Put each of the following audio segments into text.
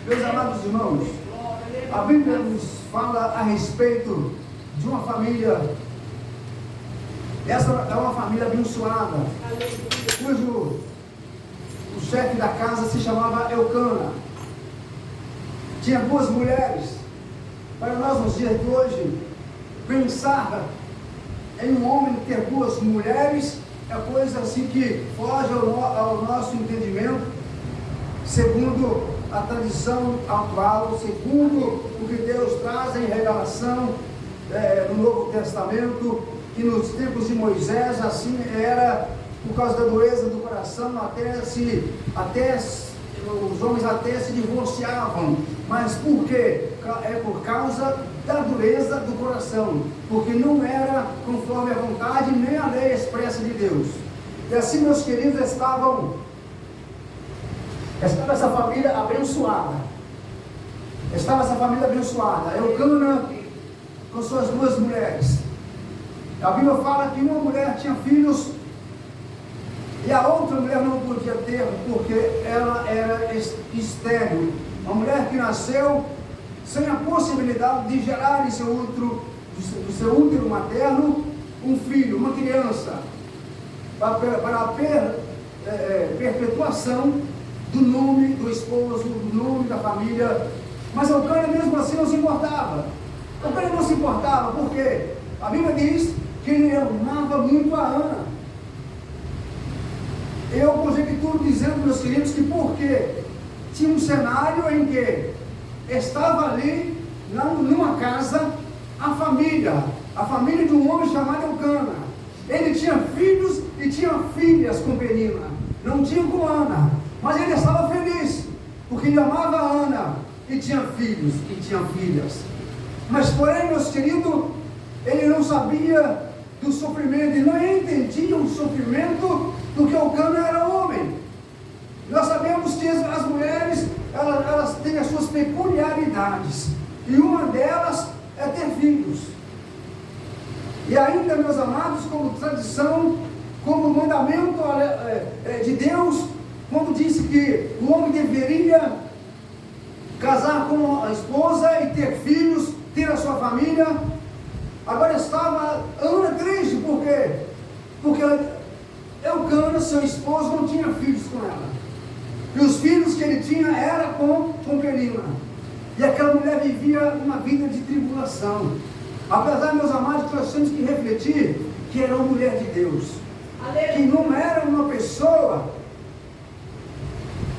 Meus amados irmãos, a Bíblia nos fala a respeito de uma família. Essa é uma família abençoada, cujo o chefe da casa se chamava Elcana. Tinha duas mulheres. Para nós nos dias de hoje, pensar em um homem ter duas mulheres é coisa assim que foge ao nosso entendimento, segundo a tradição atual, segundo o que Deus traz em revelação no Novo Testamento, que nos tempos de Moisés assim era, por causa da dureza do coração, os homens até se divorciavam. Mas por quê? É por causa da dureza do coração, porque não era conforme a vontade nem a lei expressa de Deus. E assim, meus queridos, estava essa família abençoada. Elcana com suas duas mulheres. A Bíblia fala que uma mulher tinha filhos e a outra mulher não podia ter, porque ela era estéril. Uma mulher que nasceu sem a possibilidade de gerar em do seu útero materno um filho, uma criança, para a perpetuação do nome do esposo, do nome da família. Mas Elcana mesmo assim não se importava. Elcana não se importava porque a Bíblia diz que ele amava muito a Ana. Eu conjecturo dizendo, meus queridos, que porque tinha um cenário em que estava ali, numa casa, a família de um homem chamado Elcana. Ele tinha filhos e tinha filhas com Penina, não tinha com Ana, mas ele estava feliz, porque ele amava a Ana, e tinha filhos e tinha filhas. Mas porém, meus queridos, ele não sabia do sofrimento, e não entendia o sofrimento, porque Elcana era homem. Nós sabemos que as mulheres, elas têm as suas peculiaridades, e uma delas é ter filhos. E ainda, meus amados, como tradição, como mandamento de Deus, quando disse que o homem deveria casar com a esposa e ter filhos, ter a sua família, agora estava Ana triste, por quê? Porque Elcana, seu esposo, não tinha filhos com ela. E os filhos que ele tinha era com Penina. E aquela mulher vivia uma vida de tribulação. Apesar, meus amados, que nós temos que refletir que era uma mulher de Deus. Aleluia. Que não era uma pessoa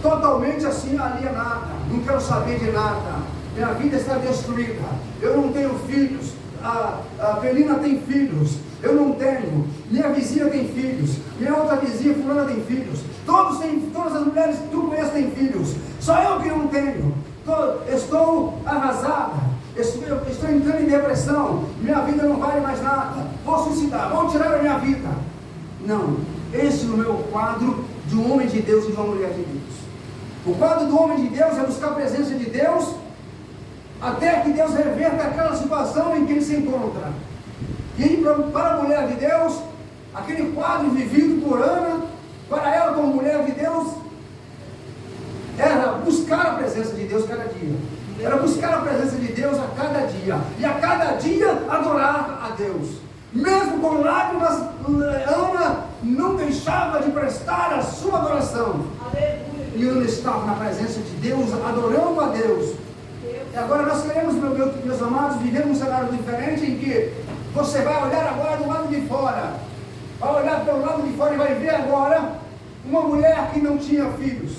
totalmente assim alienada. Não quero saber de nada. Minha vida está destruída. Eu não tenho filhos. A Penina tem filhos. Eu não tenho. Minha vizinha tem filhos. Minha outra vizinha, fulana, tem filhos. Todas as mulheres que tu conheces têm filhos. Só eu que não tenho. Estou arrasada. Estou entrando em depressão. Minha vida não vale mais nada. Vou suicidar. Vou tirar a minha vida. Não. Esse é o meu quadro de um homem de Deus e de uma mulher de Deus. O quadro do homem de Deus é buscar a presença de Deus até que Deus reverta aquela situação em que ele se encontra. E para a mulher de Deus, aquele quadro vivido por Ana, para ela como mulher de Deus, era buscar a presença de Deus cada dia. Era buscar a presença de Deus a cada dia. E a cada dia adorar a Deus. Mesmo com lágrimas, Ana não deixava de prestar a sua adoração. E Ana estava na presença de Deus, adorando a Deus. E agora nós queremos, meus amados, viver num cenário diferente em que você vai olhar agora do lado de fora. Vai olhar pelo lado de fora e vai ver agora uma mulher que não tinha filhos.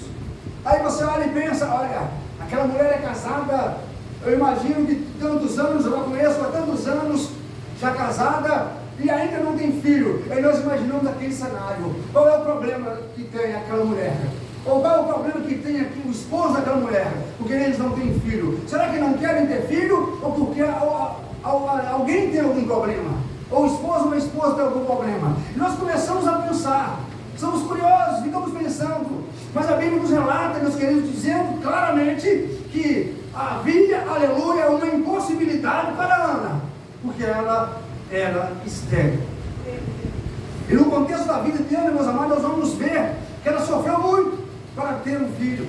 Aí você olha e pensa, olha, aquela mulher é casada, eu imagino que tantos anos, eu a conheço há tantos anos, já casada, e ainda não tem filho. Aí nós imaginamos aquele cenário. Qual é o problema que tem aquela mulher? Ou qual é o problema que tem aqui o esposo daquela mulher? Porque eles não têm filho. Será que não querem ter filho? Ou porque alguém tem algum problema? Ou o esposo ou a esposa tem algum problema? E nós começamos a pensar. Somos curiosos, ficamos pensando. Mas a Bíblia nos relata, meus queridos, dizendo claramente que havia, aleluia, uma impossibilidade para Ana. Porque ela era estéril. E no contexto da vida de Ana, meus amados, nós vamos ver que ela sofreu muito para ter um filho.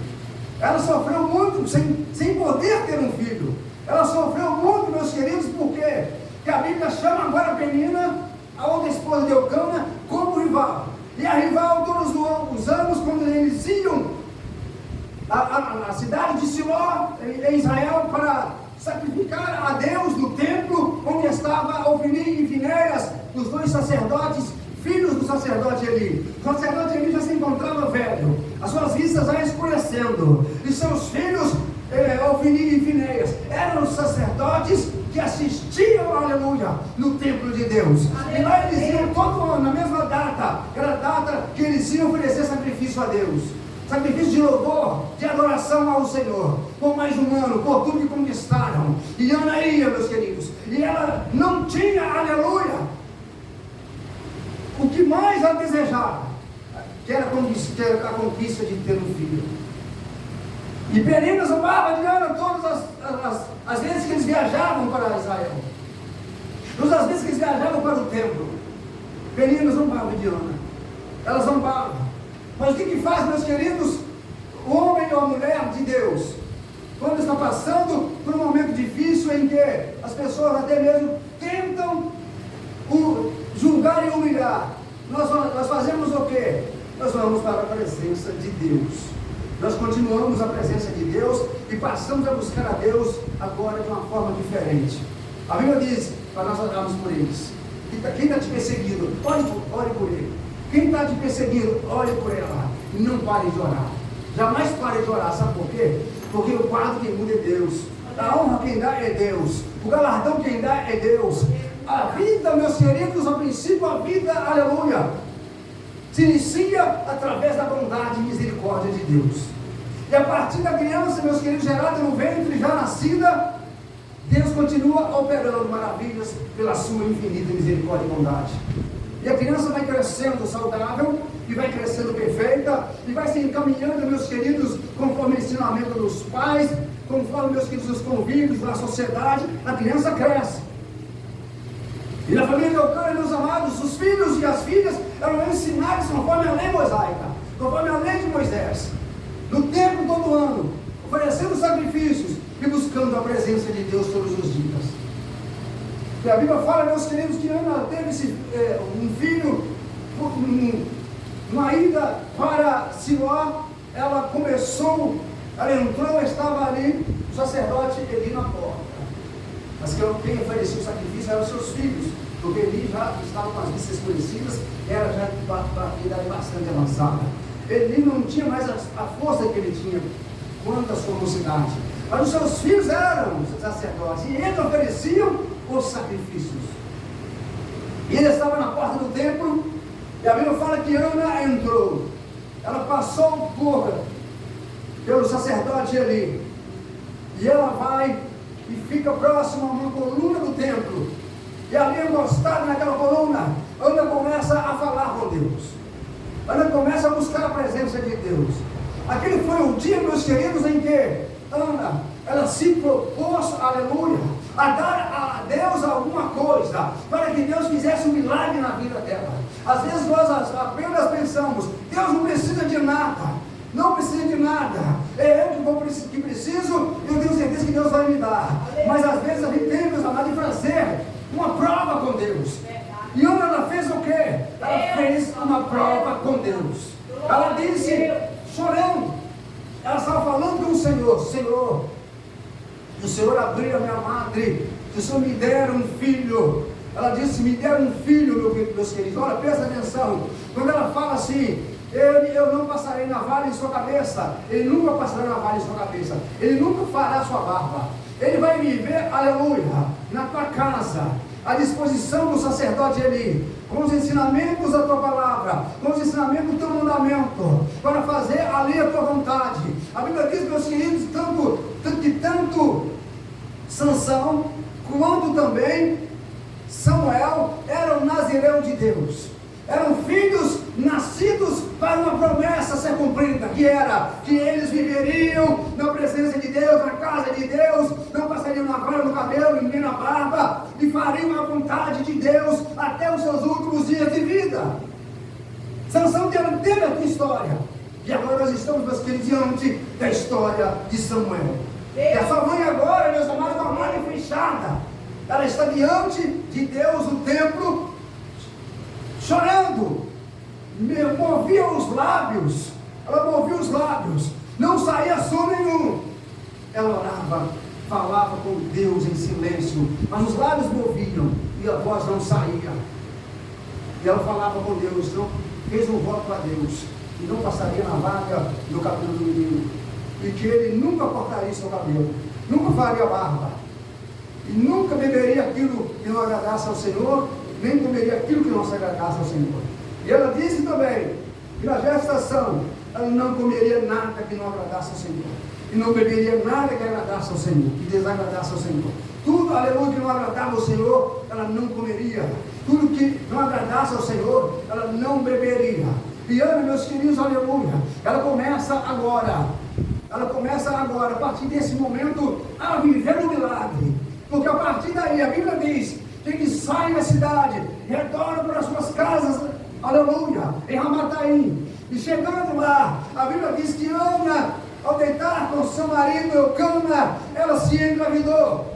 Ela sofreu muito sem poder ter um filho. Ela sofreu muito, meus queridos, porque a Bíblia chama agora Penina, a outra esposa de Eucana, como rival. E a rival, todos os anos, quando eles iam à cidade de Siló, em Israel, para sacrificar a Deus no templo, onde estava Ofni e Finéias, os dois sacerdotes, filhos do sacerdote Eli. O sacerdote Eli já se encontrava velho, as suas vistas já escurecendo, e seus filhos, Ofni e Finéias, eram os sacerdotes que assistiam, aleluia, no templo de Deus. Aleluia. E lá eles iam todo ano, na mesma data, era a data que eles iam oferecer sacrifício a Deus. Sacrifício de louvor, de adoração ao Senhor, por mais um ano, por tudo que conquistaram. E Ana ia, meus queridos, e ela não tinha, aleluia, o que mais ela desejava, que era a conquista de ter um filho. E Penina zombava de Ana todas as vezes que eles viajavam para Israel, todas as vezes que eles viajavam para o templo. Penina zombava de Ana, ela zombava. Mas o que faz, meus queridos, o homem ou a mulher de Deus, quando está passando por um momento difícil em que as pessoas até mesmo tentam julgar e humilhar? Nós fazemos o quê? Nós vamos para a presença de Deus. Nós continuamos a presença de Deus e passamos a buscar a Deus agora de uma forma diferente. A Bíblia diz para nós orarmos por eles. Quem está te perseguindo, ore por ele. Quem está te perseguindo, ore por ela. E não pare de orar. Jamais pare de orar. Sabe por quê? Porque o quadro quem muda é Deus. A honra quem dá é Deus. O galardão quem dá é Deus. A vida, meus queridos, ao princípio a vida, aleluia, se inicia através da bondade e misericórdia de Deus. E a partir da criança, meus queridos, gerada no ventre, já nascida, Deus continua operando maravilhas pela sua infinita misericórdia e bondade. E a criança vai crescendo saudável, e vai crescendo perfeita, e vai se encaminhando, meus queridos, conforme o ensinamento dos pais, conforme, meus queridos, os convívios da sociedade. A criança cresce. E na família de Eucana, meus amados, os filhos e as filhas eram ensinados conforme a lei mosaica, conforme a lei de Moisés, no templo todo ano, oferecendo sacrifícios e buscando a presença de Deus todos os dias. E a Bíblia fala, meus queridos, que Ana teve um filho, numa ida para Siló. Ela entrou, estava ali, o sacerdote Eli na porta. Mas quem oferecia o sacrifício eram seus filhos, porque Eli já estava com as vistas escurecidas, era já de idade bastante avançada. Eli não tinha mais a força que ele tinha quanto à sua mocidade. Mas os seus filhos eram sacerdotes, e eles ofereciam os sacrifícios. E ele estava na porta do templo, e a Bíblia fala que Ana entrou. Ela passou pelo sacerdote Eli, e ela vai e fica próxima a uma coluna do templo, e ali encostada naquela coluna, Ana começa a falar com Deus. Ana começa a buscar a presença de Deus. Aquele foi o dia, meus queridos, em que Ana, ela se propôs, aleluia, a dar a Deus alguma coisa, para que Deus fizesse um milagre na vida dela. Às vezes nós apenas pensamos, Deus não precisa de nada, não precisa de nada, é eu que preciso, e eu tenho certeza que Deus vai me dar. Mas às vezes a gente tem, meus amados, de fazer uma prova com Deus. E Ana, ela fez o quê? Ela fez uma prova com Deus. Ela disse, chorando, ela estava falando com o Senhor: Senhor, se o Senhor abrir a minha madre, se o Senhor me der um filho. Ela disse, me der um filho, meus queridos. Olha, presta atenção, quando ela fala assim, eu não passarei navalha em sua cabeça, ele nunca passará navalha em sua cabeça, ele nunca fará sua barba, ele vai viver, aleluia, na tua casa, à disposição do sacerdote Eli, com os ensinamentos da tua palavra, com os ensinamentos do teu mandamento, para fazer ali a tua vontade. A Bíblia diz, meus queridos, tanto Sansão quanto também Samuel eram nazireu de Deus, eram filhos nascidos para uma promessa ser cumprida, que era que eles viveriam na presença de Deus, na casa de Deus, não passariam navalha no cabelo e nem na barba, e fariam a vontade de Deus até os seus últimos dias de vida. Sansão teve a tua história, e agora nós estamos, meus queridos, diante da história de Samuel. E a sua mãe agora, meus amados, uma mãe fechada. Ela está diante de Deus no templo, chorando. Movia os lábios. Ela movia os lábios. Não saía som nenhum. Ela orava, falava com Deus em silêncio, mas os lábios moviam e a voz não saía. E ela falava com Deus, não, fez um voto a Deus, e não passaria na vaga do cabelo do menino, e que ele nunca cortaria seu cabelo, nunca faria barba, e nunca beberia aquilo que não agradasse ao Senhor, nem comeria aquilo que não se agradasse ao Senhor. E ela disse também que na gestação ela não comeria nada que não agradasse ao Senhor, e não beberia nada que agradasse ao Senhor, que desagradasse ao Senhor. Tudo, aleluia, que não agradava ao Senhor, ela não comeria. Tudo que não agradasse ao Senhor, ela não beberia. E Ana, meus queridos, aleluia, ela começa agora, a partir desse momento, a viver um milagre. Porque a partir daí, a Bíblia diz que ele sai da cidade, retorna para as suas casas, aleluia, em Ramataim. E chegando lá, a Bíblia diz que Ana, ao deitar com seu marido Eucana, ela se engravidou.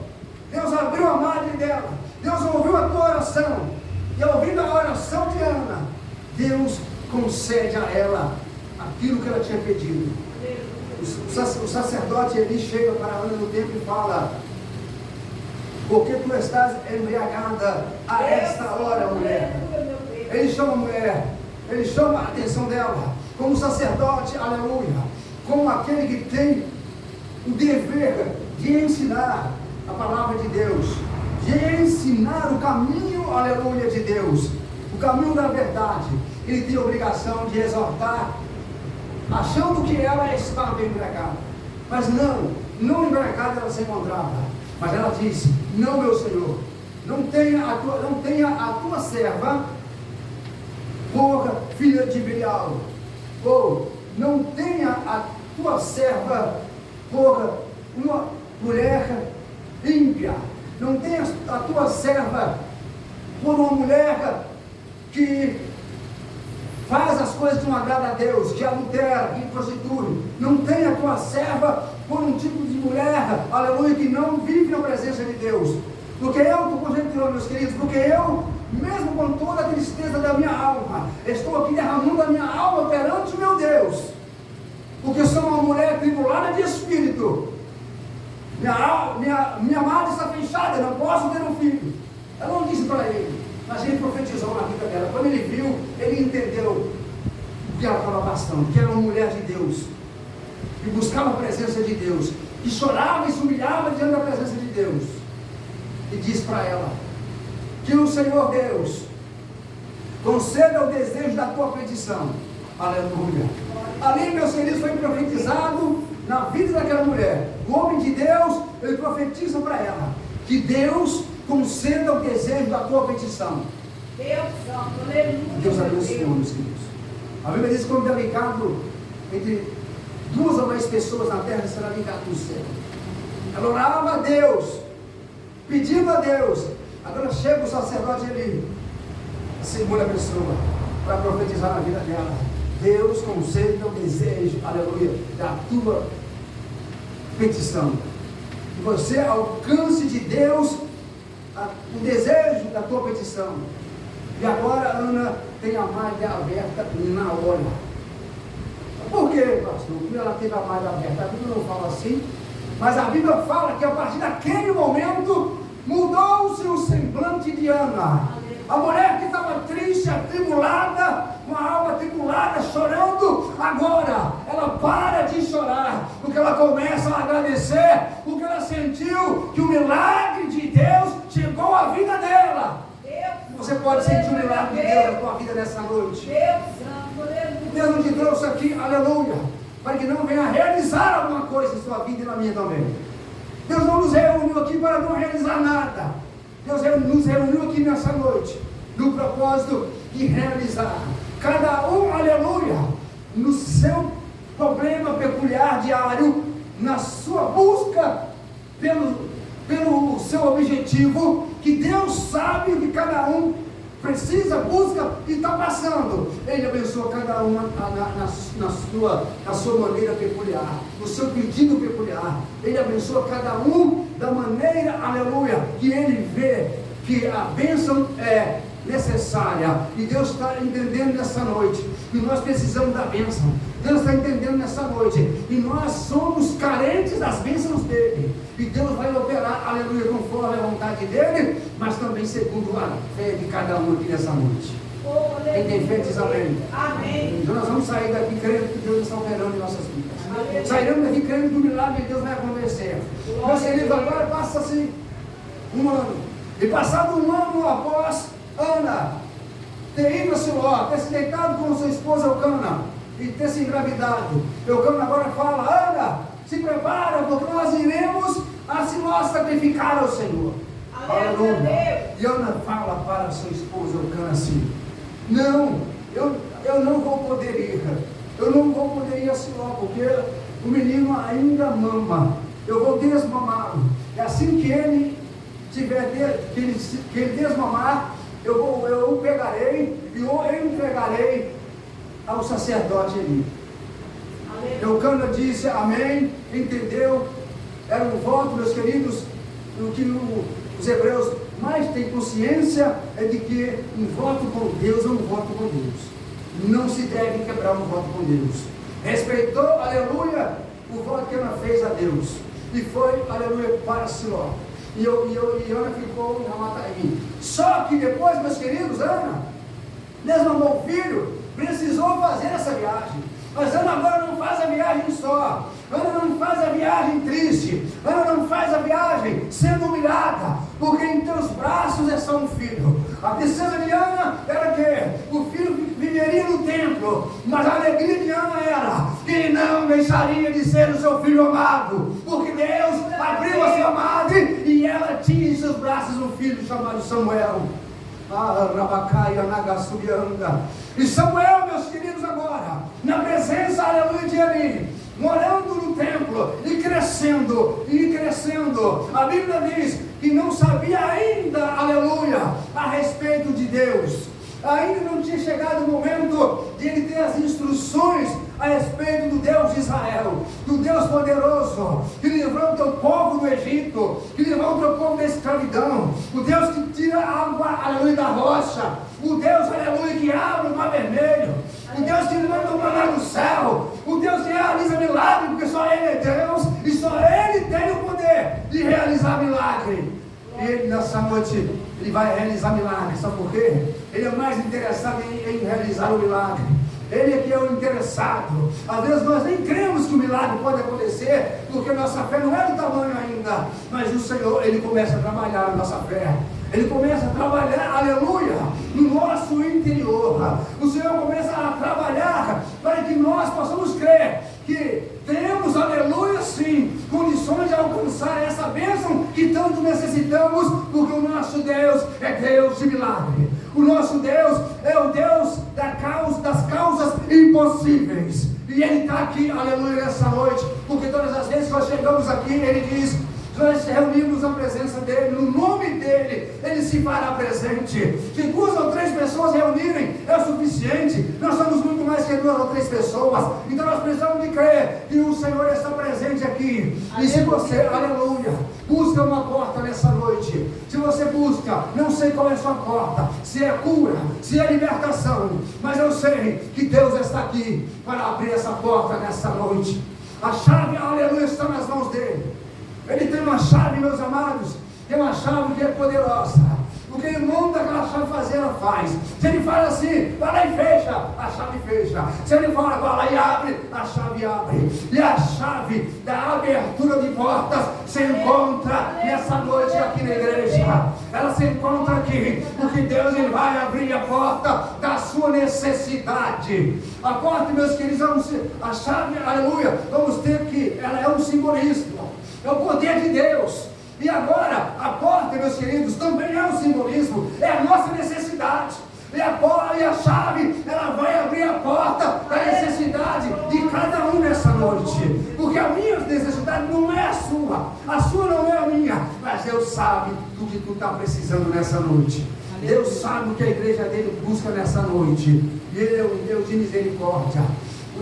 Deus abriu a madre dela, Deus ouviu a tua oração, e ouvindo a oração de Ana, Deus concede a ela aquilo que ela tinha pedido. O sacerdote Eli chega para Ana no templo e fala: porque tu estás embriagada a esta hora, mulher? Ele chama a mulher, ele chama a atenção dela, como sacerdote, aleluia, como aquele que tem o dever de ensinar a palavra de Deus, de ensinar o caminho, aleluia, de Deus, o caminho da verdade. Ele tem a obrigação de exortar, achando que ela estava embriagada, mas não embriagada ela se encontrava, mas ela disse: não, meu Senhor, não tenha a tua serva por filha de Belial, ou não tenha a tua serva por uma mulher ímpia, não tenha a tua serva por uma mulher que faz as coisas que não agradam a Deus, que adultera, que prostitui. Não tenha a tua serva por um tipo de mulher, aleluia, que não vive na presença de Deus. Porque meus queridos, porque eu, mesmo com toda a tristeza da minha alma, estou aqui derramando a minha alma perante o meu Deus, porque sou uma mulher tribulada de espírito. Minha madre está fechada, não posso ter um filho. Ela não disse para ele, mas ele profetizou na vida dela. Quando ele viu, ele entendeu que ela estava bastante, que era uma mulher de Deus, que buscava a presença de Deus, que chorava e se humilhava diante da presença de Deus. E diz para ela: que o Senhor Deus conceda o desejo da tua petição. Aleluia. Ali, meus queridos, foi profetizado na vida daquela mulher. O homem de Deus, ele profetiza para ela que Deus conceda o desejo da tua petição. Deus abençoe, meus queridos. A Bíblia diz que quando é ligado entre duas ou mais pessoas na terra, será ligado no céu. Ela orava a Deus, pedindo a Deus. Agora chega o sacerdote ali, a segunda pessoa, para profetizar na vida dela: Deus conceda o desejo, aleluia, da tua petição. Que você alcance de Deus o desejo da tua petição. E agora Ana tem a malha aberta na hora. Por quê, pastor? Porque ela teve a malha aberta. A Bíblia não fala assim, mas a Bíblia fala que a partir daquele momento mudou-se o semblante de Ana. A mulher que estava triste, atribulada, com a alma atribulada, chorando, agora ela para de chorar, porque ela começa a agradecer, porque ela sentiu que o milagre de Deus chegou à vida dela. Você pode sentir o milagre de Deus na tua vida nessa noite. Deus não te trouxe aqui, aleluia, para que não venha realizar alguma coisa em sua vida e na minha também. Deus não nos reuniu aqui para não realizar nada. Deus nos reuniu aqui nessa noite no propósito de realizar, cada um, aleluia, no seu problema peculiar diário, na sua busca pelo seu objetivo, que Deus sabe o que cada um precisa, busca e está passando. Ele abençoa cada uma na sua maneira peculiar, no seu pedido peculiar. Ele abençoa cada um da maneira, aleluia, que ele vê que a bênção é necessária. E Deus está entendendo nessa noite que nós precisamos da bênção. Deus está entendendo nessa noite e nós somos carentes das bênçãos dele. E Deus vai operar, aleluia, conforme a vontade dele, mas também segundo a fé de cada um aqui nessa noite. Quem tem fé diz amém. Amém. Então nós vamos sair daqui crendo que Deus está operando em nossas vidas. Sairemos daqui crendo que o milagre de Deus vai acontecer. Meus queridos, agora passa-se um ano. E passado um ano após Ana ter ido a Siló, ter se deitado com sua esposa Eucana e ter se engravidado, Eucana agora fala: Ana, se prepara, porque nós iremos a Siló sacrificar ao Senhor. Aleluia. E Ana fala para sua esposa Eucana assim: não, eu não vou poder ir. Eu não vou poder ir a Siló, porque o menino ainda mama. Eu vou desmamá-lo. E assim que ele desmamar, eu o pegarei e eu entregarei ao sacerdote Eli. Eucana disse amém, entendeu? Era um voto, meus queridos. O que os hebreus mais têm consciência é de que um voto com Deus é um voto com Deus. Não se deve quebrar um voto com Deus. Respeitou, aleluia, o voto que Ana fez a Deus. E foi, aleluia, para Siló. E Ana ficou em Ramataim. Só que depois, meus queridos, Ana desmamou o filho, precisou fazer essa viagem. Mas Ana agora não faz a viagem só. Ana não faz a viagem triste. Ana não faz a viagem sendo humilhada, porque em teus braços é só um filho. A princesa de Ana era que o filho viveria no templo, mas a alegria de Ana era que não deixaria de ser o seu filho amado, porque Deus abriu a sua madre e ela tinha em seus braços um filho chamado Samuel. E Samuel, meus queridos, agora na presença, aleluia, de Eli, morando no templo e crescendo, a Bíblia diz que não sabia ainda, aleluia, a respeito de Deus. Ainda não tinha chegado o momento de ele ter as instruções a respeito do Deus de Israel, do Deus poderoso, que livrou o teu povo do Egito, que livrou o teu povo da escravidão, o Deus que tira a água, aleluia, da rocha, o Deus, aleluia, que abre o mar vermelho, o Deus que manda o maná do céu, o Deus que realiza milagre, porque só Ele é Deus e só Ele tem o poder de realizar milagre. E Ele nessa noite, Ele vai realizar milagre, sabe por quê? Ele é mais interessado em realizar o milagre. Ele é que é o interessado. Às vezes nós nem cremos que o milagre pode acontecer, porque nossa fé não é do tamanho ainda. Mas o Senhor, Ele começa a trabalhar a nossa fé. Ele começa a trabalhar, aleluia, no nosso interior. O Senhor começa a trabalhar para que nós possamos crer que temos, aleluia, sim, condições de alcançar essa bênção que tanto necessitamos, porque o nosso Deus é Deus de milagre. O nosso Deus é o Deus das causas impossíveis. E Ele está aqui, aleluia, nessa noite, porque todas as vezes que nós chegamos aqui, Ele diz: nós reunimos a presença dEle, no nome dEle, Ele se fará presente. Se 2 ou 3 pessoas reunirem, é o suficiente. Nós somos muito mais que 2 ou 3 pessoas. Então nós precisamos de crer que o Senhor está presente aqui. E se você, aleluia, busca uma porta nessa noite, se você busca, não sei qual é a sua porta, se é cura, se é libertação, mas eu sei que Deus está aqui para abrir essa porta nessa noite. A chave, aleluia, está nas mãos dEle. Ele tem uma chave, meus amados, tem uma chave que é poderosa. O que ele manda aquela chave fazer, ela faz. Se ele fala assim, vai lá e fecha, a chave fecha. Se ele fala, vai lá e abre, a chave abre. E a chave da abertura de portas se encontra nessa noite aqui na igreja. Ela se encontra aqui, porque Deus, Ele vai abrir a porta da sua necessidade. A porta, meus queridos, a chave, aleluia, vamos ter que, ela é um simbolismo. É o poder de Deus. E agora, a porta, meus queridos, também é um simbolismo. É a nossa necessidade. E a chave, ela vai abrir a porta da necessidade de cada um nessa noite. Porque a minha necessidade não é a sua não é a minha. Mas Deus sabe do que tu está precisando nessa noite. Deus sabe o que a igreja dele busca nessa noite. E Ele é um Deus de misericórdia.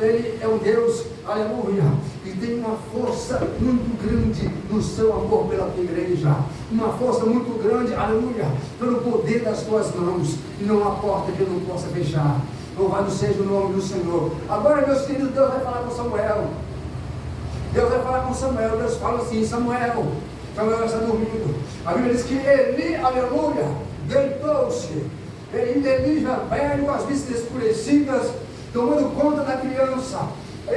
Ele é um Deus, aleluia, que tem uma força muito grande no seu amor pela tua igreja. Uma força muito grande, aleluia, pelo poder das tuas mãos. E não há porta que ele não possa fechar. Louvado seja o nome do Senhor. Agora, meus queridos, Deus vai falar com Samuel. Deus vai falar com Samuel. Deus fala assim: Samuel está dormindo. A Bíblia diz que Eli, aleluia, deitou-se. Eli já velho, as vistas escurecidas, tomando conta da criança,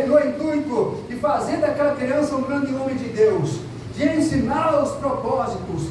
no intuito de fazer daquela criança um grande homem de Deus, de ensinar os propósitos,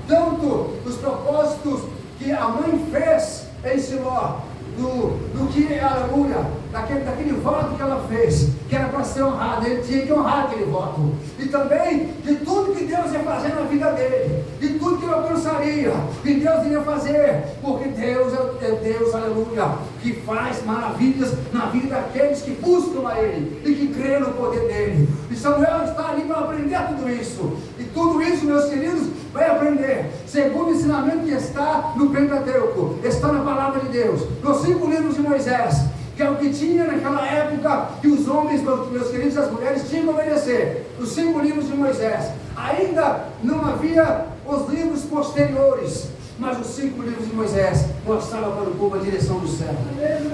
tanto os propósitos que a mãe fez em Siló, do que, aleluia, daquele voto que ela fez, que era para ser honrado. Ele tinha que honrar aquele voto, e também de tudo que Deus ia fazer na vida dele, de tudo que ele alcançaria, que Deus iria fazer, porque Deus é Deus, aleluia, que faz maravilhas na vida daqueles que buscam a Ele e que creem no poder dele. E Samuel está ali para aprender tudo isso, e tudo isso, meus queridos, vai aprender segundo o ensinamento que está no Pentateuco, está na palavra de Deus, nos 5 livros de Moisés, que é o que tinha naquela época que os homens, meus queridos, e as mulheres tinham que obedecer. Os 5 livros de Moisés. Ainda não havia os livros posteriores, mas os 5 livros de Moisés mostravam para o povo a direção do céu.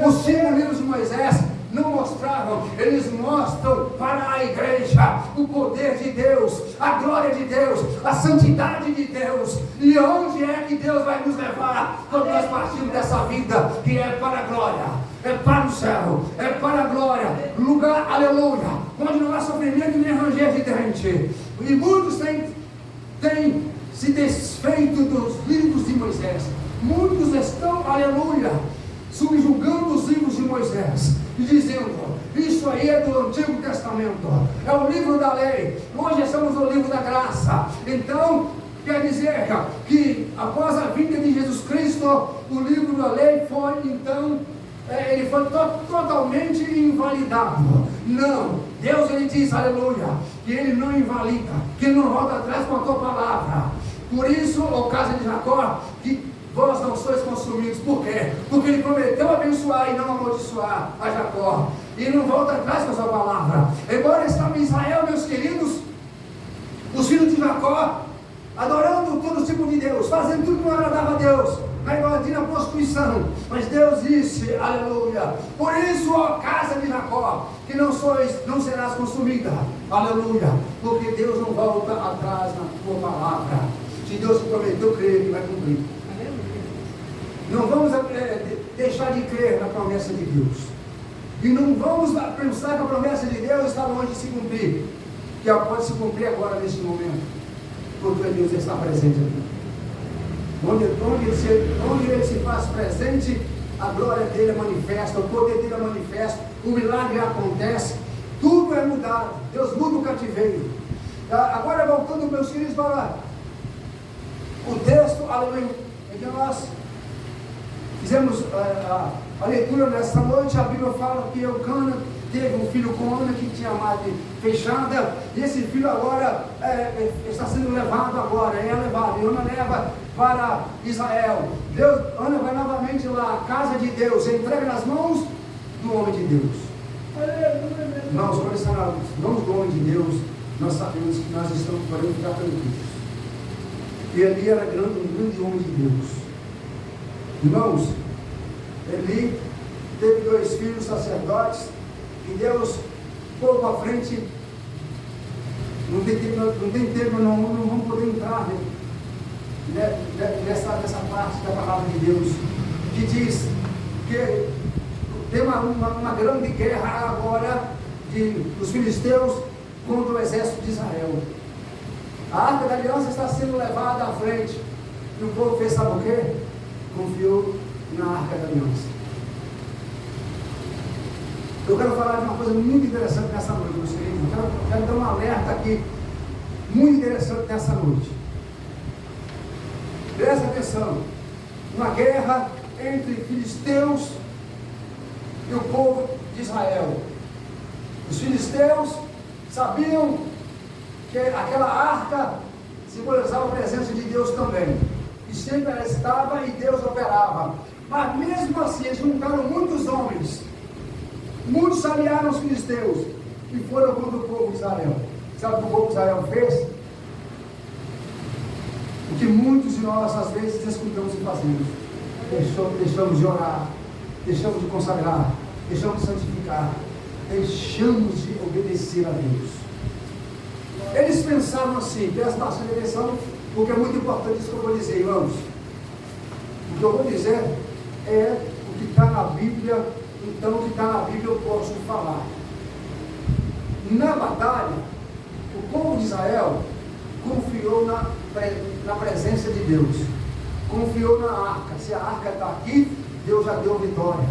Os 5 livros de Moisés não mostravam, eles mostram para a igreja o poder de Deus, a glória de Deus, a santidade de Deus, e onde é que Deus vai nos levar quando nós partimos dessa vida, que é para a glória, é para o céu, é para a glória, lugar, aleluia, onde não há sofrimento nem ranger de dente. E muitos têm se desfeito dos livros de Moisés, muitos estão, aleluia, subjugando os livros de Moisés e dizendo: isso aí é do Antigo Testamento, é o livro da lei, hoje estamos no livro da graça. Então quer dizer que após a vinda de Jesus Cristo, o livro da lei foi então ele foi totalmente invalidado. Não, Deus, ele diz, aleluia, que ele não invalida, que ele não volta atrás com a tua palavra. Por isso, o caso de Jacó, que vós não sois consumidos. Por quê? Porque ele prometeu abençoar e não amaldiçoar a Jacó, e não volta atrás com a sua palavra. Embora estava em Israel, meus queridos, os filhos de Jacó, adorando todo tipo de Deus, fazendo tudo que não agradava a Deus, na idolatria, na prostituição, mas Deus disse, aleluia, por isso, ó casa de Jacó, que não serás consumida, aleluia, porque Deus não volta atrás na tua palavra. Se Deus te prometeu, creio que vai cumprir. Não vamos deixar de crer na promessa de Deus, e não vamos pensar que a promessa de Deus está longe de se cumprir, que ela pode se cumprir agora, neste momento, porque Deus está presente aqui. Onde ele se faz presente, a glória dele é manifesta, o poder dele é manifesto, o milagre acontece, tudo é mudado. Deus muda o cativeiro. Agora, voltando, meus filhos, para o texto, aleluia, em que nós fizemos a leitura nesta noite. A Bíblia fala que Eucana teve um filho com Ana, que tinha a madre fechada, e esse filho agora está sendo levado agora, é levado, e Ana leva para Israel. Ana vai novamente lá, a casa de Deus, entrega nas mãos do homem de Deus. Irmãos, quando está nas mãos do homem de Deus, nós sabemos que nós estamos podendo ficar tranquilos. E Eli era um grande homem de Deus. Irmãos, Eli teve 2 filhos sacerdotes, e Deus, pouco à frente, não tem tempo, não vamos poder entrar nessa parte da palavra de Deus, que diz que tem uma grande guerra agora dos filisteus contra o exército de Israel. A arca da aliança está sendo levada à frente, e o povo fez, sabe o quê? Confiou na arca da aliança. Eu quero falar de uma coisa muito interessante nessa noite, meus queridos. Eu quero dar um alerta aqui, muito interessante nessa noite. Presta atenção. Uma guerra entre filisteus e o povo de Israel. Os filisteus sabiam que aquela arca simbolizava a presença de Deus também. que sempre estava e Deus operava. Mas mesmo assim, eles juntaram muitos homens, muitos aliaram os filisteus e foram contra o povo de Israel. Sabe o que o povo de Israel fez? O que muitos de nós às vezes descuidamos e fazemos. Deixamos de orar, deixamos de consagrar, deixamos de santificar, deixamos de obedecer a Deus. Eles pensaram assim, presta bastante atenção, porque é muito importante isso que eu vou dizer, irmãos. O que eu vou dizer é o que está na Bíblia, então o que está na Bíblia eu posso falar. Na batalha, o povo de Israel confiou na presença de Deus, confiou na arca. Se a arca está aqui, Deus já deu vitória,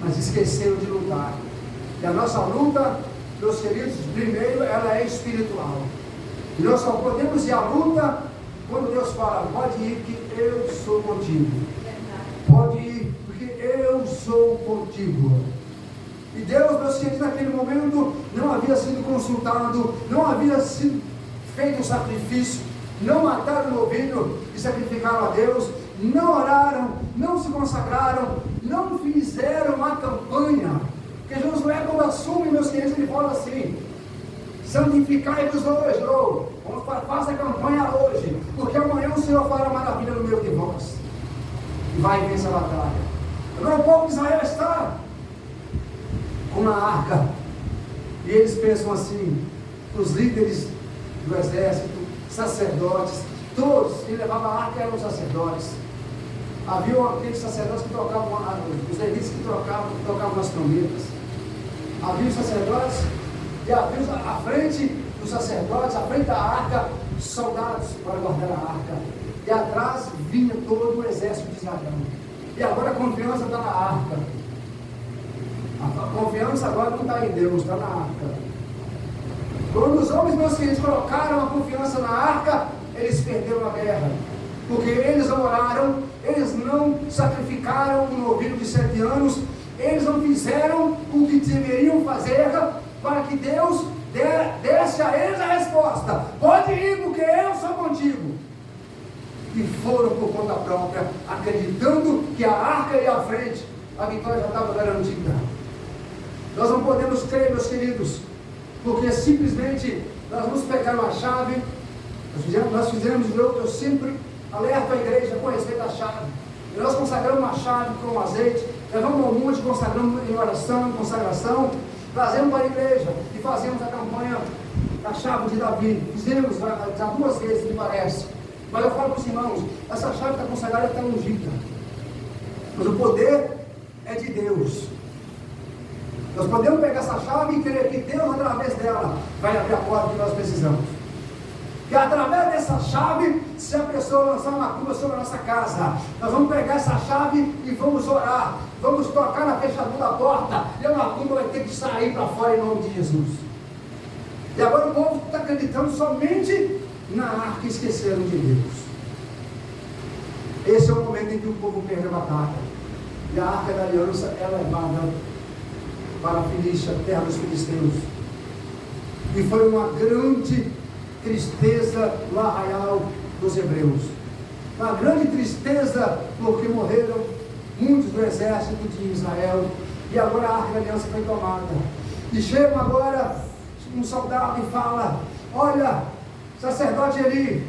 mas esqueceram de lutar. E a nossa luta, meus queridos, primeiro ela é espiritual, e nós só podemos ir à luta quando Deus fala, pode ir que eu sou contigo, pode ir porque eu sou contigo. E Deus, meus queridos, naquele momento não havia sido consultado, não havia sido feito um sacrifício, não mataram o novilho e sacrificaram a Deus, não oraram, não se consagraram, não fizeram uma campanha. Porque Jesus não é quando assume, meus queridos, ele fala assim, santificai-vos hoje, faça a campanha hoje, porque amanhã o Senhor fará maravilha no meio de vós, e vai vencer a batalha. Agora o povo de Israel está com a arca, e eles pensam assim, os líderes do exército, sacerdotes, todos que levavam a arca eram sacerdotes. Havia aqueles sacerdotes que tocavam, os levitas que tocavam as trombetas. Havia os sacerdotes, e havia à frente dos sacerdotes, à frente da arca, soldados para guardar a arca. E atrás vinha todo o exército de Israel. E agora a confiança está na arca. A confiança agora não está em Deus, está na arca. Quando os homens, meus queridos, colocaram a confiança na arca, eles perderam a guerra. Porque eles não oraram, eles não sacrificaram um novilho de 7 anos, eles não fizeram o que deveriam fazer para que Deus desse a eles a resposta: pode ir porque eu sou contigo. E foram por conta própria, acreditando que a arca ia à frente, a vitória já estava garantida. Nós não podemos crer, meus queridos, porque simplesmente nós vamos pegar uma chave. Nós fizemos, eu sempre alerto a igreja com respeito à chave. E nós consagramos uma chave com azeite, levamos ao monte, consagramos em oração, em consagração, trazemos para a igreja e fazemos a campanha da chave de Davi. Fizemos já 2 vezes, me parece. Mas eu falo para os irmãos, essa chave está consagrada, está ungida. Mas o poder é de Deus. Nós podemos pegar essa chave e crer que Deus, através dela, vai abrir a porta que nós precisamos. Que através dessa chave, se a pessoa lançar uma curva sobre a nossa casa, nós vamos pegar essa chave e vamos orar, vamos tocar na fechadura da porta, e a macumba vai ter que sair para fora em nome de Jesus. E agora o povo está acreditando somente na arca e esqueceram de Deus. Esse é o momento em que o povo perde a batalha. E a arca da aliança é levada para a Filístia, terra dos filisteus. E foi uma grande tristeza no arraial dos hebreus. Uma grande tristeza porque morreram muitos do exército de Israel. E agora a arca da aliança foi tomada. E chega agora um soldado e fala: olha, sacerdote Eli,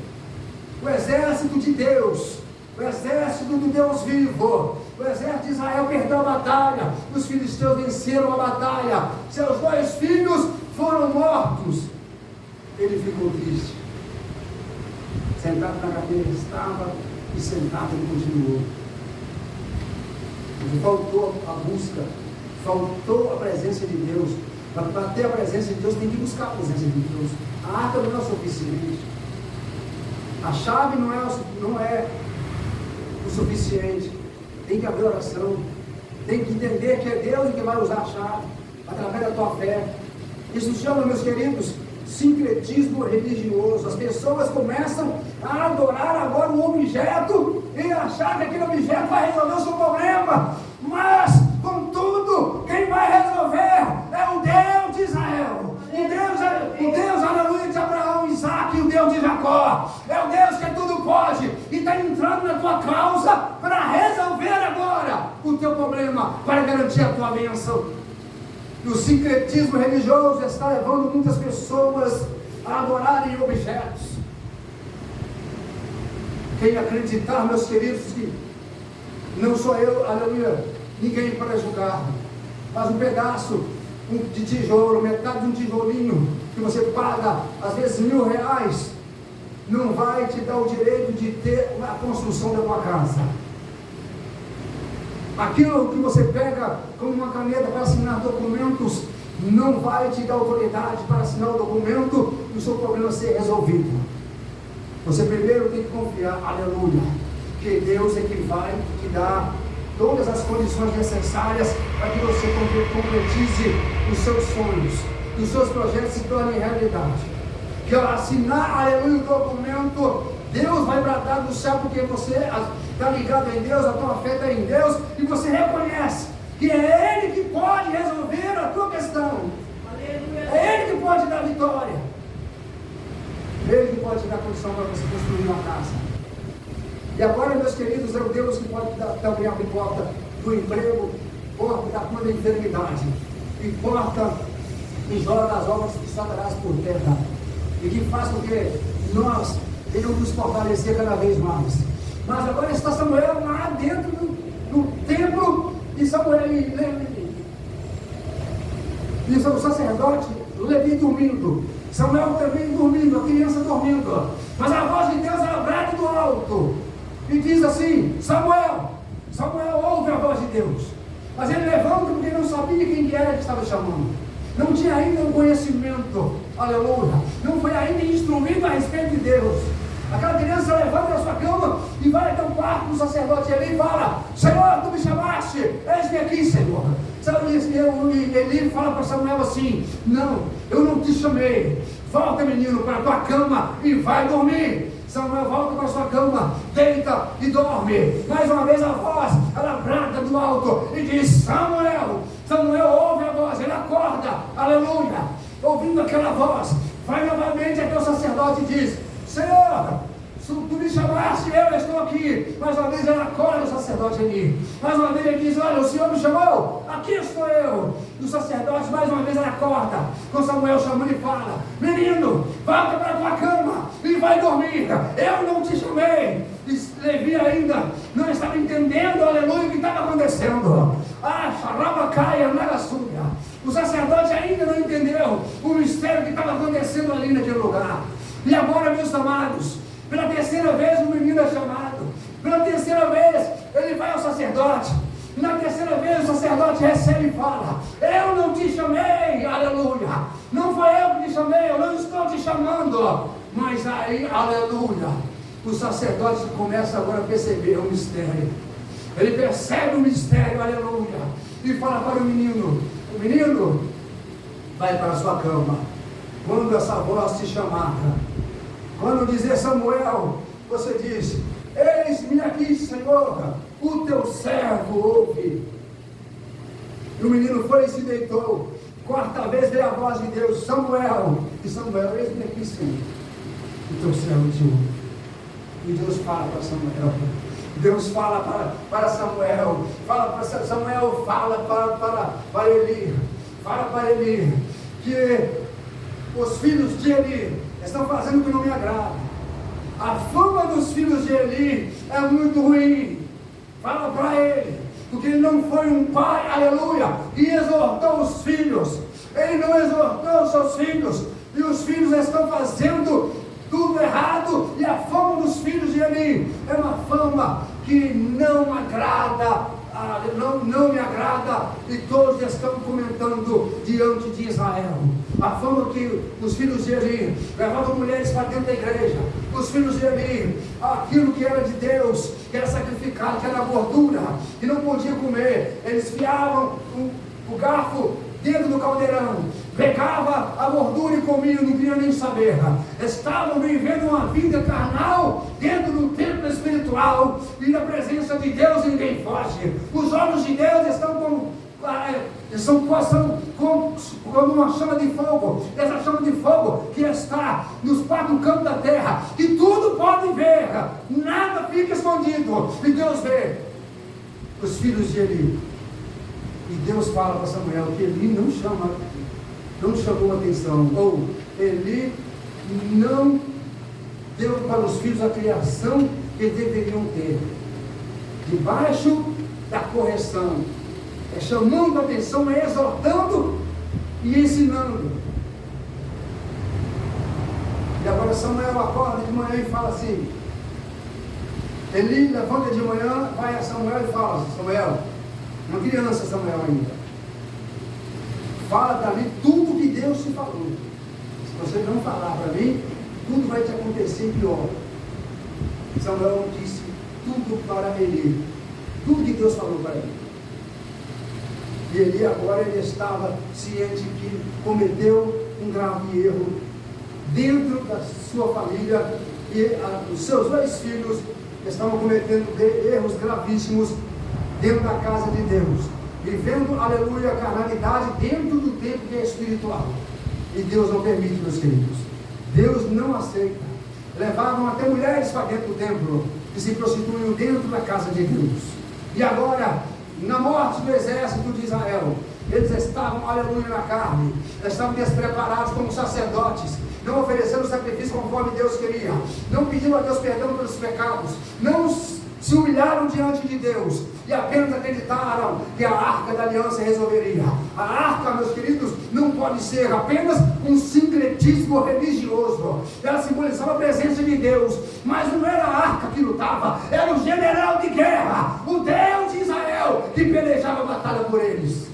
o exército de Deus, o exército do Deus vivo, o exército de Israel perdeu a batalha, os filisteus venceram a batalha, seus 2 filhos foram mortos. Ele ficou triste, sentado na cadeira que estava, e sentado ele continuou. Porque faltou a busca, faltou a presença de Deus. Para ter a presença de Deus, tem que buscar a presença de Deus. A arca não é o suficiente, a chave não é o suficiente. Tem que haver oração, tem que entender que é Deus que vai usar a chave, através da tua fé. Isso chama, meus queridos, sincretismo religioso. As pessoas começam a adorar agora um objeto e achar que aquele objeto vai resolver o seu problema, mas contudo, quem vai resolver é o Deus de Israel, o Deus, aleluia, de Abraão, Isaac, e o Deus de Jacó. É o Deus que tudo pode, e está quer entrar na tua causa para resolver agora o teu problema, para garantir a tua bênção. E o sincretismo religioso está levando muitas pessoas a adorarem objetos. Quem acreditar, meus queridos, que não sou eu, aleluia, ninguém para julgar, mas um pedaço de tijolo, metade de um tijolinho que você paga às vezes R$1.000, não vai te dar o direito de ter a construção da tua casa. Aquilo que você pega como uma caneta para assinar documentos não vai te dar autoridade para assinar o documento e o seu problema ser resolvido. Você primeiro tem que confiar, aleluia, que Deus é quem vai te dar todas as condições necessárias para que você concretize os seus sonhos, que os seus projetos se tornem realidade. Que ao assinar, aleluia, o documento, Deus vai bradar do céu, porque você está ligado em Deus, a tua fé está em Deus, e você reconhece que é Ele que pode resolver a tua questão. É Ele que pode dar vitória. Ele que pode te dar condição para você construir uma casa. E agora, meus queridos, é o Deus que pode também abrir porta do emprego, porta da cura da enfermidade, e porta e joga as obras que só darás por terra, e que faz com que nós venhamos nos fortalecer cada vez mais. Mas agora está Samuel lá dentro do templo, e Samuel e o sacerdote Levi dormindo, Samuel também dormindo, a criança dormindo, mas a voz de Deus era brada do alto, e diz assim: Samuel, Samuel ouve a voz de Deus, mas ele levanta porque não sabia quem era que estava chamando, não tinha ainda um conhecimento, aleluia, não foi ainda instruído a respeito de Deus. Aquela criança levanta da sua cama e vai até o quarto do sacerdote Eli e fala: Senhor, tu me chamaste, eis-me aqui, Senhor. E Eli fala para Samuel assim: não, eu não te chamei, volta, menino, para a tua cama e vai dormir. Samuel volta para a sua cama, deita e dorme. Mais uma vez a voz, ela brada do alto e diz: Samuel. Samuel ouve a voz, ele acorda, aleluia, ouvindo aquela voz, vai novamente até o sacerdote e diz: Senhor, tu me chamaste, eu estou aqui. Mais uma vez ele acorda o sacerdote ali. Mais uma vez ele diz: olha, o Senhor me chamou, aqui estou eu. E o sacerdote mais uma vez ele acorda, com Samuel chamando e fala: menino, volta para a tua cama e vai dormir, eu não te chamei. E Levi ainda não estava entendendo, aleluia, o que estava acontecendo. Xarabacaia, Nagaçúria. O sacerdote ainda não entendeu o mistério que estava acontecendo ali naquele lugar. E agora, meus amados, pela terceira vez o menino é chamado. Pela terceira vez ele vai ao sacerdote. E na terceira vez o sacerdote recebe e fala: eu não te chamei, aleluia. Não foi eu que te chamei, eu não estou te chamando. Mas aí, aleluia, o sacerdote começa agora a perceber o mistério. Ele percebe o mistério, aleluia. E fala para o menino: vai para a sua cama. Quando essa voz te chamar, quando dizer Samuel, você diz: eis-me aqui, Senhor, o teu servo ouve. E o menino foi e se deitou. Quarta vez veio a voz de Deus: Samuel. E Samuel: eis-me aqui, Senhor, o teu servo te ouve. E Deus fala para Samuel. Deus fala para Samuel. Fala para Samuel, fala para Eli. Fala para Eli que os filhos de Eli estão fazendo o que não me agrada. A fama dos filhos de Eli é muito ruim. Fala para ele, porque ele não foi um pai, aleluia, e exortou os filhos. Ele não exortou os seus filhos, e os filhos estão fazendo tudo errado. E a fama dos filhos de Eli é uma fama que não agrada, não me agrada, e todos estão comentando diante de Israel. A fama que os filhos de Eli levavam mulheres para dentro da igreja, os filhos de Eli, aquilo que era de Deus, que era sacrificado, que era gordura, que não podia comer, eles fiavam o garfo dentro do caldeirão, pegava a gordura e comia, não queria nem saber. Estavam vivendo uma vida carnal dentro do templo espiritual, e na presença de Deus ninguém foge. Os olhos de Deus estão são como uma chama de fogo. Essa chama de fogo que está nos quatro cantos da terra, que tudo pode ver, nada fica escondido, e Deus vê os filhos de Eli. E Deus fala para Samuel que Eli não chamou atenção, ou Eli não deu para os filhos a criação que deveriam ter, debaixo da correção, chamando a atenção, exortando e ensinando. E agora Samuel acorda de manhã e fala assim, Eli levanta de manhã, vai a Samuel e fala, Samuel, uma criança Samuel ainda, fala para mim tudo que Deus te falou. Se você não falar para mim, tudo vai te acontecer pior. Samuel disse tudo para Eli, tudo que Deus falou para ele. E Eli agora ele estava ciente que cometeu um grave erro dentro da sua família, e os seus dois filhos estavam cometendo erros gravíssimos dentro da casa de Deus, vivendo, aleluia, a carnalidade dentro do templo que é espiritual. E Deus não permite, meus queridos. Deus não aceita. Levavam até mulheres para dentro do templo, que se prostituíam dentro da casa de Deus. E agora, na morte do exército de Israel, eles estavam, aleluia, na carne, estavam despreparados como sacerdotes, não oferecendo sacrifício conforme Deus queria, não pedindo a Deus perdão pelos pecados, não se humilharam diante de Deus, e apenas acreditaram que a arca da aliança resolveria. A arca, meus queridos, não pode ser apenas um sincretismo religioso. Ela simbolizava a presença de Deus, mas não era a arca que lutava, era o general de guerra, o Deus de Israel, que pelejava a batalha por eles.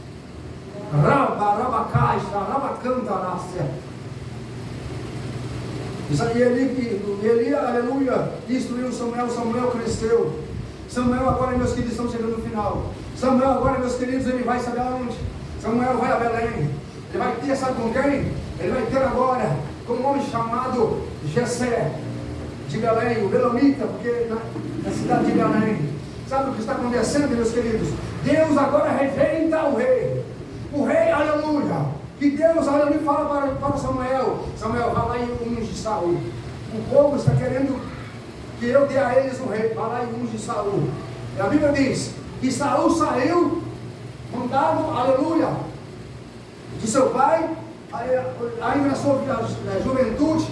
E Eli, aleluia, instruiu Samuel. Samuel cresceu. Samuel agora, meus queridos, estão chegando no final. Samuel agora, meus queridos, ele vai saber aonde? Samuel vai a Belém. Ele vai ter, sabe com quem? Ele vai ter agora com um homem chamado Jessé de Belém, o Belamita, porque na cidade de Belém. Sabe o que está acontecendo, meus queridos? Deus agora rejeita o rei. O rei, aleluia, que Deus, aleluia, fala para Samuel. Samuel, vai lá e unge Saul. O povo está querendo que eu dê a eles um rei. Vai lá e unge Saul. E a Bíblia diz que Saul saiu, mandado, aleluia, de seu pai, ainda na sua juventude,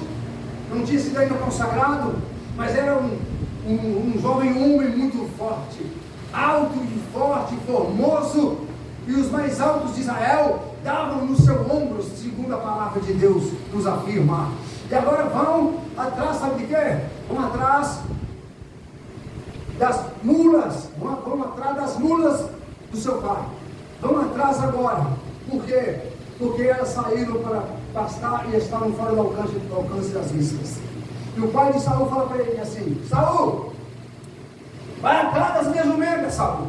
não tinha sido ainda consagrado, mas era um jovem homem muito forte, alto e forte, formoso, e os mais altos de Israel davam no seu ombro, segundo a palavra de Deus nos afirma. E agora vão atrás, sabe de quê? Vão atrás das mulas, vão atrás das mulas do seu pai. Vão atrás agora. Por quê? Porque elas saíram para pastar e estavam fora do alcance das vistas. E o pai de Saul fala para ele assim: Saul, vai atrás das minhas jumentas, Saul.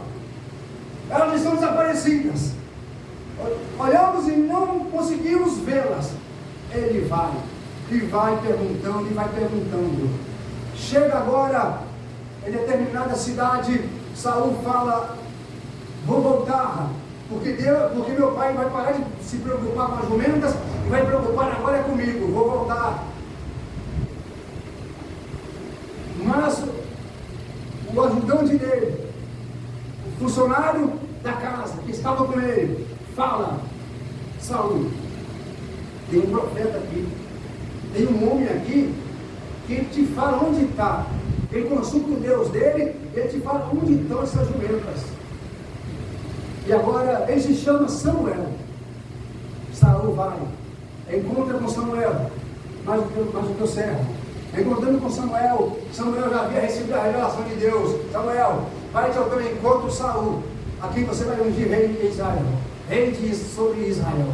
Elas estão desaparecidas. Olhamos e não conseguimos vê-las. Ele vai, e vai perguntando, e vai perguntando. Chega agora em determinada cidade, Saul fala: vou voltar, porque meu pai vai parar de se preocupar com as jumentas e vai preocupar agora comigo, vou voltar. Mas o ajudante dele, o funcionário da casa que estava com ele, fala: Saul, tem um profeta aqui, tem um homem aqui que te fala onde está. Ele consulta o Deus dele, ele te fala onde estão essas jumentas. E agora ele se chama Samuel. Saul vai, encontra com Samuel, mas o teu servo. Encontrando com Samuel, Samuel já havia recebido a revelação de Deus. Samuel, vai ao teu encontro, Saul. Aqui você vai ungir rei de Israel, rei sobre Israel.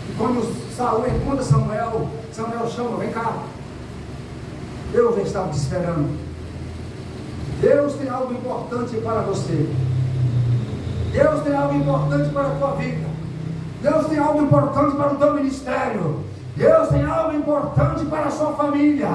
E quando Saul encontra Samuel, Samuel chama: vem cá. Deus já estava te esperando. Deus tem algo importante para você. Deus tem algo importante para a tua vida. Deus tem algo importante para o teu ministério. Deus tem algo importante para a sua família.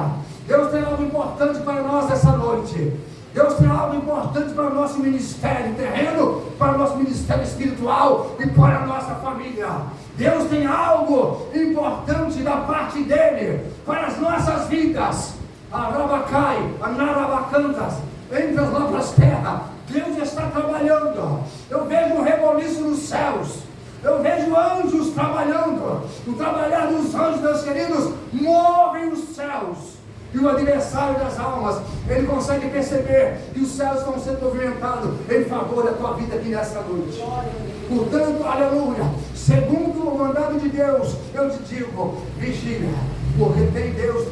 Deus tem algo importante para nós essa noite. Deus tem algo importante para o nosso ministério terreno, para o nosso ministério espiritual e para a nossa família. Deus tem algo importante da parte dele para as nossas vidas. Arabacai, Anarabacantas, entre as nossas terras, Deus está trabalhando. Eu vejo um reboliço nos céus. Eu vejo anjos trabalhando. O trabalhar dos anjos, meus queridos, movem os céus. E o adversário das almas, ele consegue perceber que os céus estão sendo movimentados em favor da tua vida aqui nessa noite. Portanto, aleluia, segundo o mandado de Deus, eu te digo, vigia, porque tem Deus,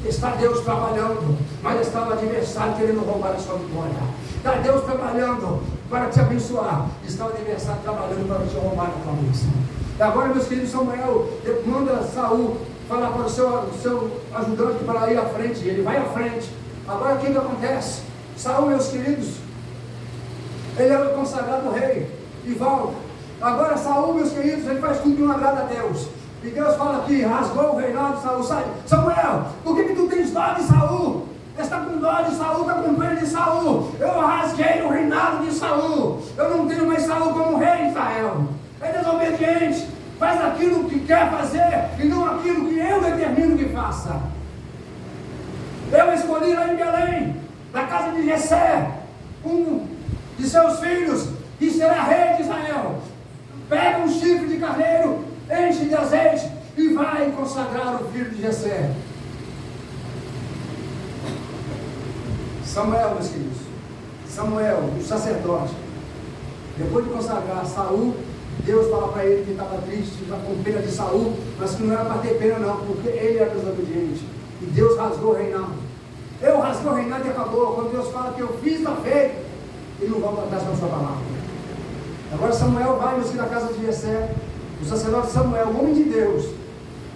está Deus trabalhando, mas está o adversário querendo roubar a sua vitória. Está Deus trabalhando para te abençoar, está o adversário trabalhando para te roubar a tua bênção. E agora, meus queridos, Samuel manda Saul falar para o seu ajudante para ir à frente. Ele vai à frente. Agora o que acontece? Saul, meus queridos, ele era consagrado rei e volta. Agora Saul, meus queridos, ele faz tudo que não agrada a Deus. E Deus fala aqui, rasgou o reinado de Saul. Sai, Samuel, por que tu tens dó de Saul? Você está com dó de Saul, está com pena de Saul. Eu rasguei o reinado de Saul. Eu não tenho mais Saul como rei de Israel. É desobediente. Faz aquilo que quer fazer e não aquilo que eu determino que faça. Eu escolhi lá em Belém, na casa de Jessé, um de seus filhos, que será rei de Israel. Pega um chifre de carneiro, enche de azeite e vai consagrar o filho de Jessé. Samuel, meus queridos, Samuel, o sacerdote, depois de consagrar Saul, Deus fala para ele que estava triste, estava com pena de Saul, mas que não era para ter pena não, porque ele era desobediente. E Deus rasgou o reinado. Eu rasguei o reinado e acabou. Quando Deus fala que eu fiz, está feito, ele não volta atrás com a sua palavra. Agora Samuel vai na casa de Jessé, o sacerdote Samuel, o homem de Deus.